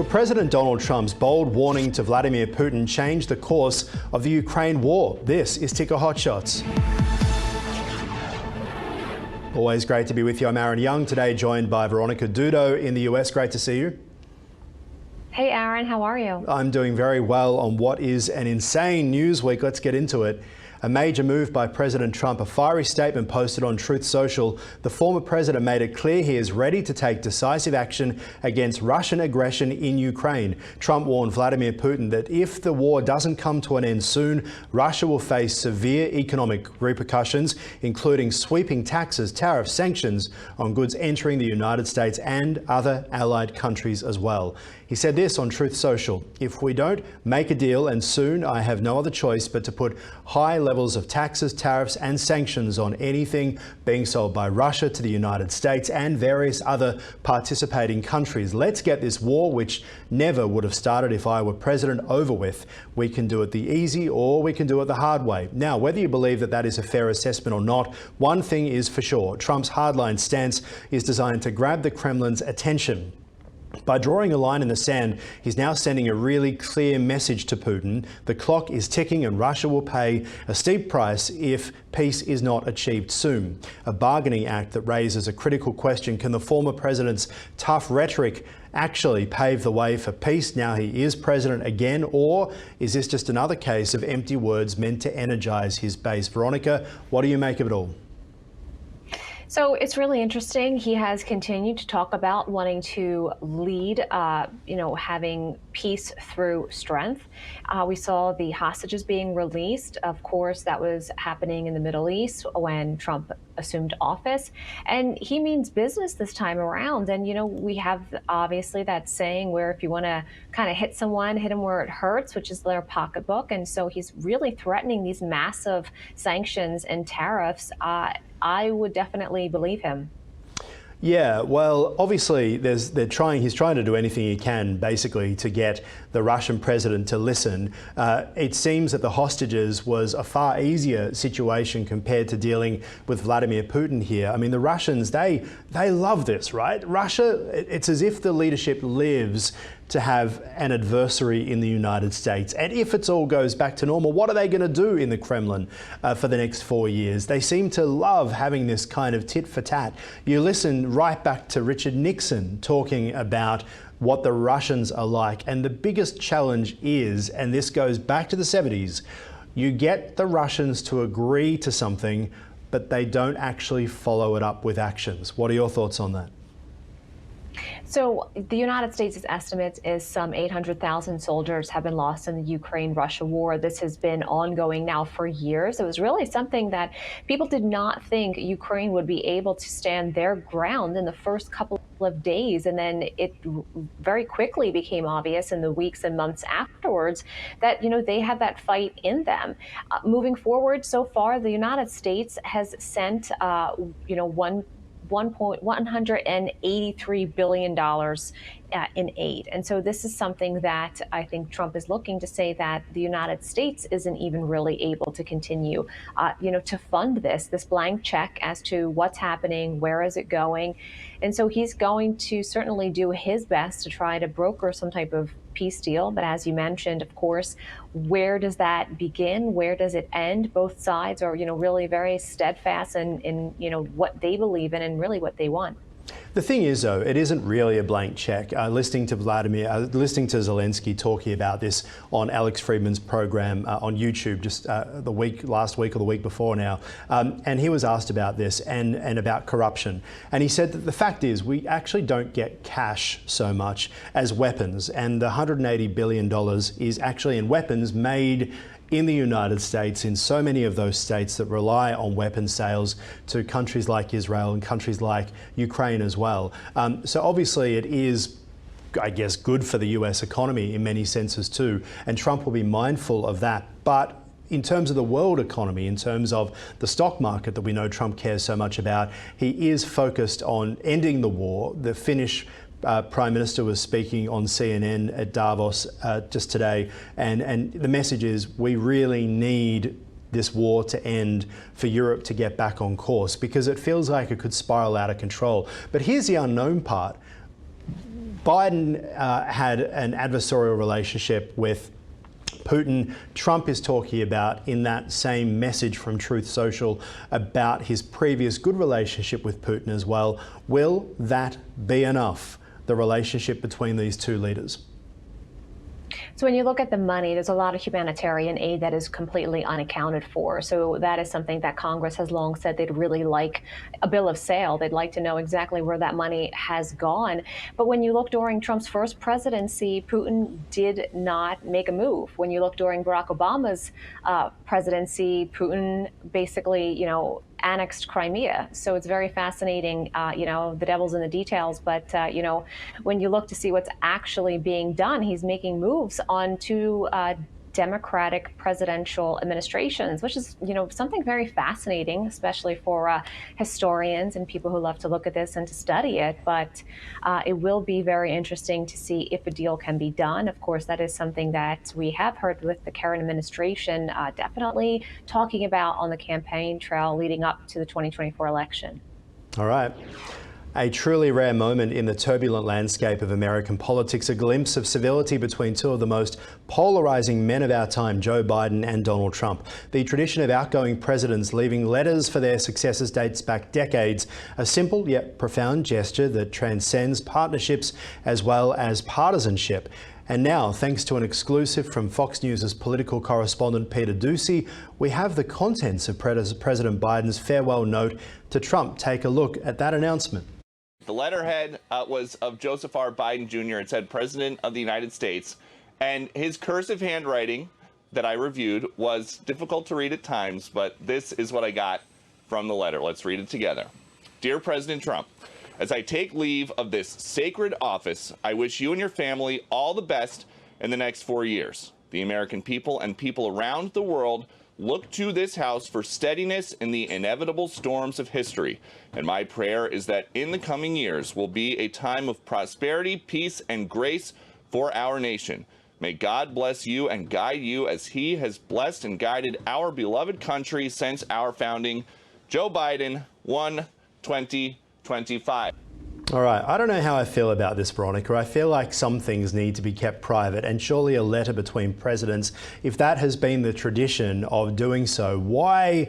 Could President Donald Trump's bold warning to Vladimir Putin change the course of the Ukraine war? This is Ticker Hotshots. Always great to be with you. I'm Aaron Young, today joined by Veronica Dudo in the US. Great to see you. Hey Aaron, how are you? I'm doing very well on what is an insane news week. Let's get into it. A major move by President Trump, a fiery statement posted on Truth Social. The former president made it clear he is ready to take decisive action against Russian aggression in Ukraine. Trump warned Vladimir Putin that if the war doesn't come to an end soon, Russia will face severe economic repercussions, including sweeping taxes, tariffs, sanctions on goods entering the United States and other allied countries as well. He said this on Truth Social: "If we don't make a deal, and soon, I have no other choice but to put high levels of taxes, tariffs and sanctions on anything being sold by Russia to the United States and various other participating countries. Let's get this war, which never would have started if I were president, over with. We can do it the easy or we can do it the hard way." Now, whether you believe that that is a fair assessment or not, one thing is for sure: Trump's hardline stance is designed to grab the Kremlin's attention. By drawing a line in the sand, he's now sending a really clear message to Putin. The clock is ticking and Russia will pay a steep price if peace is not achieved soon. A bargaining act that raises a critical question: can the former president's tough rhetoric actually pave the way for peace now he is president again, or is this just another case of empty words meant to energize his base? Veronica, what do you make of it all? So it's really interesting. He has continued to talk about wanting to lead, having peace through strength. We saw the hostages being released. Of course, that was happening in the Middle East when Trump assumed office. And he means business this time around. And, we have obviously that saying where if you want to kind of hit someone, hit them where it hurts, which is their pocketbook. And so he's really threatening these massive sanctions and tariffs. I would definitely believe him. Yeah, well, obviously he's trying to do anything he can basically to get the Russian president to listen. It seems that the hostages was a far easier situation compared to dealing with Vladimir Putin here. I mean, the Russians, they love this, right? Russia, it's as if the leadership lives to have an adversary in the United States. And if it all goes back to normal, what are they going to do in the Kremlin for the next 4 years? They seem to love having this kind of tit for tat. You listen right back to Richard Nixon talking about what the Russians are like. And the biggest challenge is, and this goes back to the 70s, you get the Russians to agree to something, but they don't actually follow it up with actions. What are your thoughts on that? So the United States' estimate is some 800,000 soldiers have been lost in the Ukraine-Russia war. This has been ongoing now for years. It was really something that people did not think Ukraine would be able to stand their ground in the first couple of days. And then it very quickly became obvious in the weeks and months afterwards that, they had that fight in them. Moving forward, so far, the United States has sent, $183 billion in aid. And so this is something that I think Trump is looking to say that the United States isn't even really able to continue, to fund this blank check as to what's happening, where is it going. And so he's going to certainly do his best to try to broker some type of peace deal. But as you mentioned, of course, where does that begin? Where does it end? Both sides are, really very steadfast in what they believe in and really what they want. The thing is, though, it isn't really a blank check. Listening to Zelensky talking about this on Alex Friedman's program on YouTube just last week or the week before now, and he was asked about this and about corruption. And he said that the fact is we actually don't get cash so much as weapons, and the $180 billion is actually in weapons made in the United States, in so many of those states that rely on weapon sales to countries like Israel and countries like Ukraine as well. So obviously it is, I guess, good for the US economy in many senses too, and Trump will be mindful of that. But in terms of the world economy, in terms of the stock market that we know Trump cares so much about, he is focused on ending the war. The Finnish Prime Minister was speaking on CNN at Davos just today, and the message is we really need this war to end for Europe to get back on course, because it feels like it could spiral out of control. But here's the unknown part. Biden had an adversarial relationship with Putin. Trump is talking about, in that same message from Truth Social, about his previous good relationship with Putin as well. Will that be enough, the relationship between these two leaders? So when you look at the money, there's a lot of humanitarian aid that is completely unaccounted for. So that is something that Congress has long said they'd really like a bill of sale. They'd like to know exactly where that money has gone. But when you look during Trump's first presidency, Putin did not make a move. When you look during Barack Obama's presidency, Putin basically, annexed Crimea. So it's very fascinating, the devil's in the details. But, when you look to see what's actually being done, he's making moves on two Democratic presidential administrations, which is, something very fascinating, especially for historians and people who love to look at this and to study it. But it will be very interesting to see if a deal can be done. Of course, that is something that we have heard with the current administration definitely talking about on the campaign trail leading up to the 2024 election. All right. A truly rare moment in the turbulent landscape of American politics, a glimpse of civility between two of the most polarising men of our time, Joe Biden and Donald Trump. The tradition of outgoing presidents leaving letters for their successors dates back decades, a simple yet profound gesture that transcends partnerships as well as partisanship. And now, thanks to an exclusive from Fox News' political correspondent Peter Doocy, we have the contents of President Biden's farewell note to Trump. Take a look at that announcement. The letterhead was of Joseph R. Biden Jr. It said President of the United States. And his cursive handwriting that I reviewed was difficult to read at times, but this is what I got from the letter. Let's read it together. Dear President Trump, as I take leave of this sacred office, I wish you and your family all the best in the next 4 years. The American people and people around the world look to this House for steadiness in the inevitable storms of history. And my prayer is that in the coming years will be a time of prosperity, peace, and grace for our nation. May God bless you and guide you as he has blessed and guided our beloved country since our founding. Joe Biden, 1/2025. All right, I don't know how I feel about this, Veronica. I feel like some things need to be kept private, and surely a letter between presidents, if that has been the tradition of doing so, why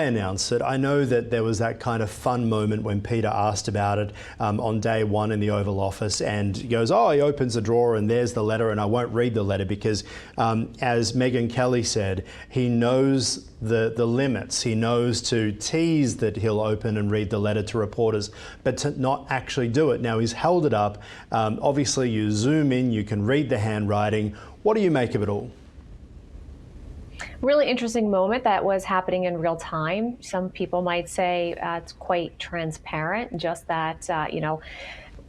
announce it? I know that there was that kind of fun moment when Peter asked about it on day one in the Oval Office, and he goes, oh, he opens the drawer and there's the letter, and I won't read the letter because, as Megyn Kelly said, he knows the limits. He knows to tease that he'll open and read the letter to reporters, but to not actually do it. Now, he's held it up. Obviously, you zoom in, you can read the handwriting. What do you make of it all? Really interesting moment that was happening in real time. Some people might say it's quite transparent, just that,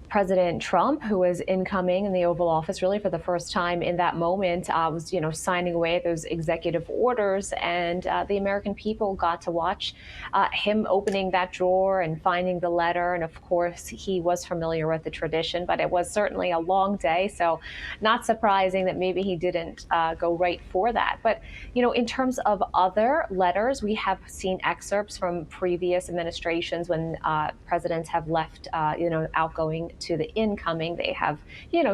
President Trump, who was incoming in the Oval Office really for the first time in that moment, was, signing away those executive orders, and the American people got to watch him opening that drawer and finding the letter. And of course, he was familiar with the tradition, but it was certainly a long day, so not surprising that maybe he didn't go right for that. But, in terms of other letters, we have seen excerpts from previous administrations when presidents have left, outgoing to the incoming. They have,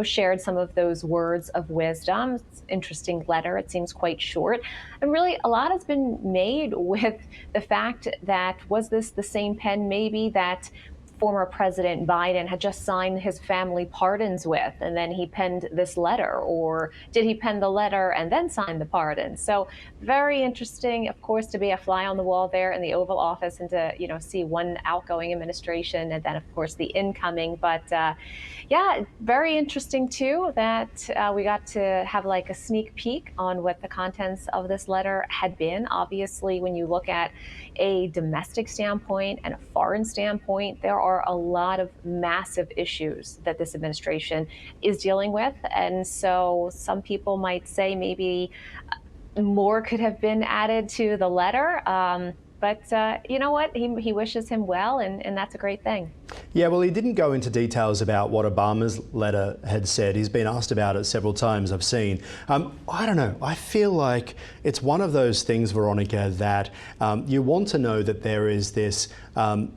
shared some of those words of wisdom. It's an interesting letter. It seems quite short. And really, a lot has been made with the fact that, was this the same pen maybe that former President Biden had just signed his family pardons with, and then he penned this letter? Or did he pen the letter and then sign the pardon? So very interesting, of course, to be a fly on the wall there in the Oval Office and to, see one outgoing administration and then, of course, the incoming. But yeah, very interesting, too, that we got to have like a sneak peek on what the contents of this letter had been. Obviously, when you look at a domestic standpoint and a foreign standpoint, there are a lot of massive issues that this administration is dealing with. And so some people might say maybe more could have been added to the letter. But you know what? He wishes him well, and that's a great thing. Yeah, well, he didn't go into details about what Obama's letter had said. He's been asked about it several times, I've seen. I don't know. I feel like it's one of those things, Veronica, that you want to know that there is this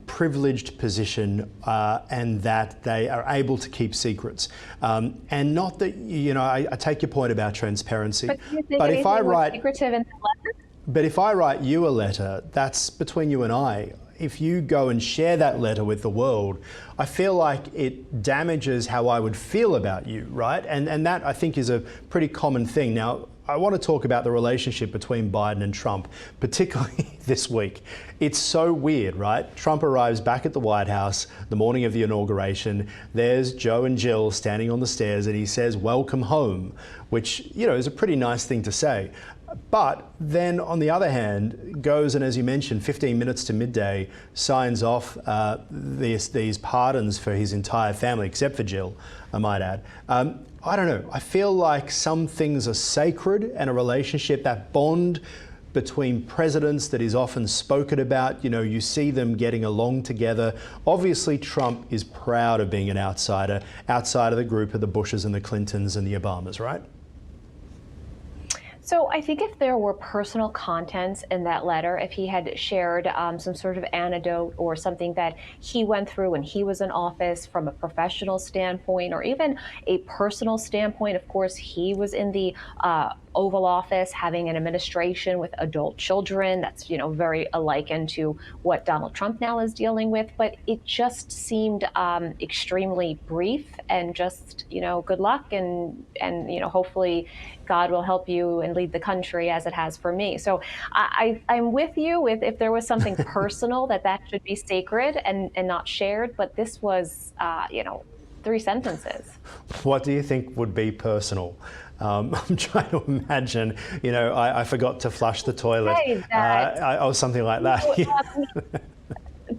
privileged position and that they are able to keep secrets. And not that, you know, I take your point about transparency. But if I write secretive in the letter? But if I write you a letter, that's between you and I. If you go and share that letter with the world, I feel like it damages how I would feel about you, right? And that, I think, is a pretty common thing. Now, I want to talk about the relationship between Biden and Trump, particularly this week. It's so weird, right? Trump arrives back at the White House the morning of the inauguration. There's Joe and Jill standing on the stairs, and he says, "Welcome home," which, you know, is a pretty nice thing to say. But then, on the other hand, goes and, as you mentioned, 15 minutes to midday, signs off these pardons for his entire family, except for Jill, I might add. I don't know. I feel like some things are sacred, and a relationship, that bond between presidents that is often spoken about, you know, you see them getting along together. Obviously, Trump is proud of being an outsider, outside of the group of the Bushes and the Clintons and the Obamas, right? So I think if there were personal contents in that letter, if he had shared some sort of anecdote or something that he went through when he was in office from a professional standpoint, or even a personal standpoint, of course, he was in the Oval Office having an administration with adult children. That's, you know, very likened to what Donald Trump now is dealing with. But it just seemed extremely brief and just, you know, good luck and you know, hopefully God will help you and lead the country as it has for me. So I'm with you with if there was something personal that should be sacred and not shared. But this was, you know, 3 sentences. What do you think would be personal? I'm trying to imagine, you know, I forgot to flush the toilet, or something like that.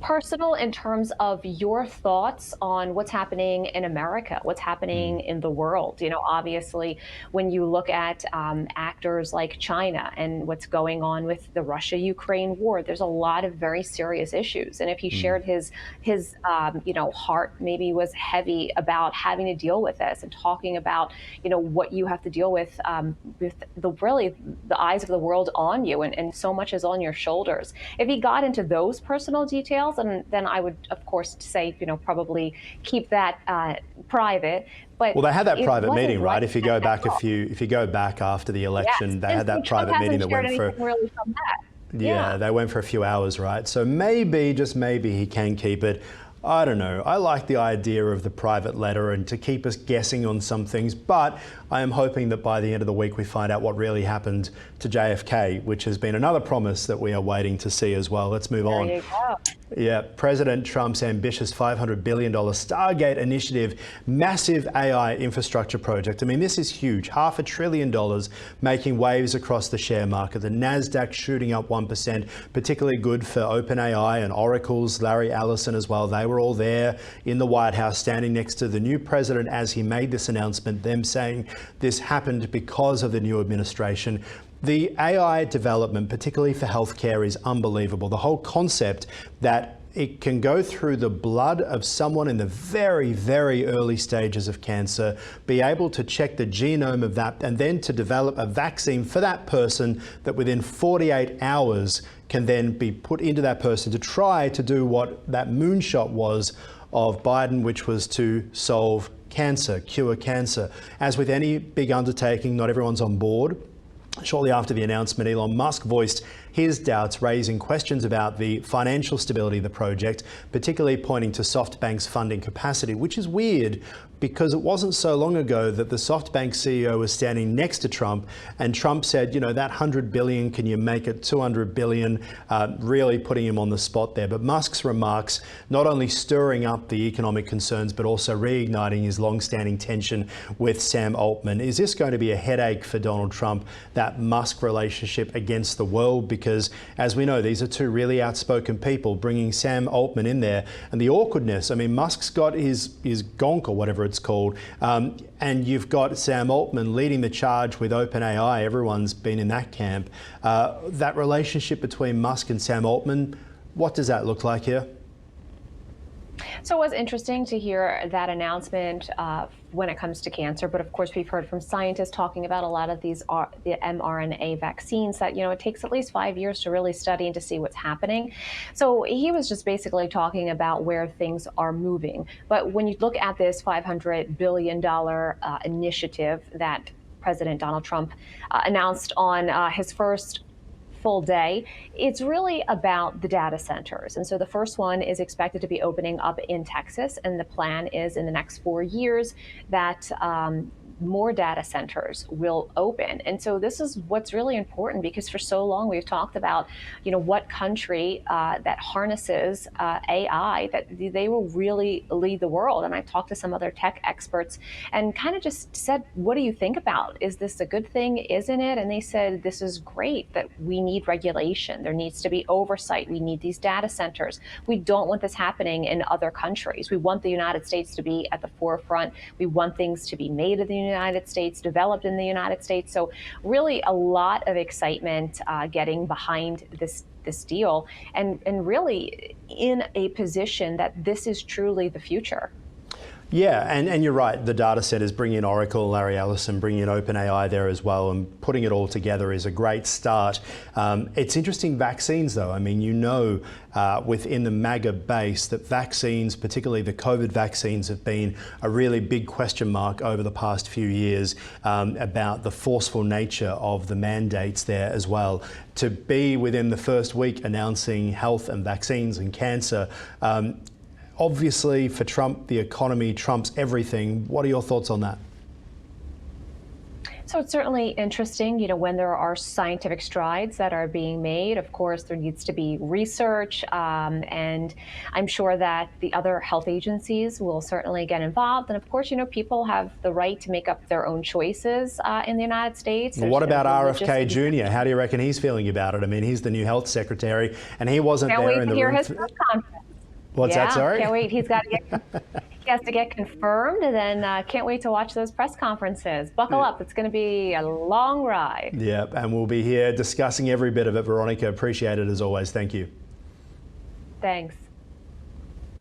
Personal in terms of your thoughts on what's happening in America, what's happening in the world. You know, obviously, when you look at actors like China and what's going on with the Russia-Ukraine war, there's a lot of very serious issues. And if he shared his you know, heart maybe was heavy about having to deal with this and talking about, you know, what you have to deal with the eyes of the world on you, and so much is on your shoulders. If he got into those personal details, and then I would, of course, say, you know, probably keep that private. But well, they had that private meeting, right? If you go back if you go back after the election, they had that private meeting that went for. Really from that. Yeah, they went for a few hours, right? So maybe, just maybe, he can keep it. I don't know. I like the idea of the private letter and to keep us guessing on some things, but I am hoping that by the end of the week we find out what really happened to JFK, which has been another promise that we are waiting to see as well. Let's move on. There you go. Yeah, President Trump's ambitious $500 billion Stargate initiative, massive AI infrastructure project. I mean, this is huge. $500 billion making waves across the share market. The NASDAQ shooting up 1%, particularly good for OpenAI and Oracle's Larry Ellison as well. They were all there in the White House standing next to the new president as he made this announcement, them saying this happened because of the new administration. The AI development, particularly for healthcare, is unbelievable. The whole concept that it can go through the blood of someone in the very, very early stages of cancer, be able to check the genome of that, and then to develop a vaccine for that person that within 48 hours can then be put into that person to try to do what that moonshot was of Biden, which was to solve cancer, cure cancer. As with any big undertaking, not everyone's on board. Shortly after the announcement, Elon Musk voiced his doubts, raising questions about the financial stability of the project, particularly pointing to SoftBank's funding capacity, which is weird because it wasn't so long ago that the SoftBank CEO was standing next to Trump, and Trump said, you know, that $100 billion, can you make it $200 billion, really putting him on the spot there. But Musk's remarks not only stirring up the economic concerns, but also reigniting his long-standing tension with Sam Altman. Is this going to be a headache for Donald Trump, that Musk relationship against the world? Because because, as we know, these are two really outspoken people, bringing Sam Altman in there. And the awkwardness, I mean, Musk's got his gonk or whatever it's called, and you've got Sam Altman leading the charge with OpenAI. Everyone's been in that camp. That relationship between Musk and Sam Altman, what does that look like here? So it was interesting to hear that announcement when it comes to cancer. But of course, we've heard from scientists talking about a lot of these the mRNA vaccines that, it takes at least 5 years to really study and to see what's happening. So he was just basically talking about where things are moving. But when you look at this $500 billion initiative that President Donald Trump announced on his first full day, it's really about the data centers. And so the first one is expected to be opening up in Texas, and the plan is in the next 4 years that more data centers will open. And so this is what's really important, because for so long we've talked about, what country that harnesses AI, that they will really lead the world. And I've talked to some other tech experts and kind of just said, what do you think about? Is this a good thing? Isn't it? And they said, this is great, that we need regulation. There needs to be oversight. We need these data centers. We don't want this happening in other countries. We want the United States to be at the forefront. We want things to be made in the United States, developed in the United States. So really a lot of excitement getting behind this deal, and really in a position that this is truly the future. Yeah, and you're right. The data centers, bringing in Oracle, Larry Ellison, bringing in OpenAI there as well, and putting it all together is a great start. It's interesting, vaccines though. I mean, within the MAGA base that vaccines, particularly the COVID vaccines, have been a really big question mark over the past few years about the forceful nature of the mandates there as well. To be within the first week announcing health and vaccines and cancer, obviously, for Trump, the economy trumps everything. What are your thoughts on that? So it's certainly interesting, when there are scientific strides that are being made. Of course, there needs to be research, and I'm sure that the other health agencies will certainly get involved. And of course, people have the right to make up their own choices in the United States. Well, what about RFK Jr.? How do you reckon he's feeling about it? I mean, he's the new health secretary, and he wasn't there in the room. His press conference. What's that, sorry? Can't wait. He has to get confirmed, and then can't wait to watch those press conferences. Buckle up. It's going to be a long ride. Yep, and we'll be here discussing every bit of it. Veronica, appreciate it as always. Thank you. Thanks.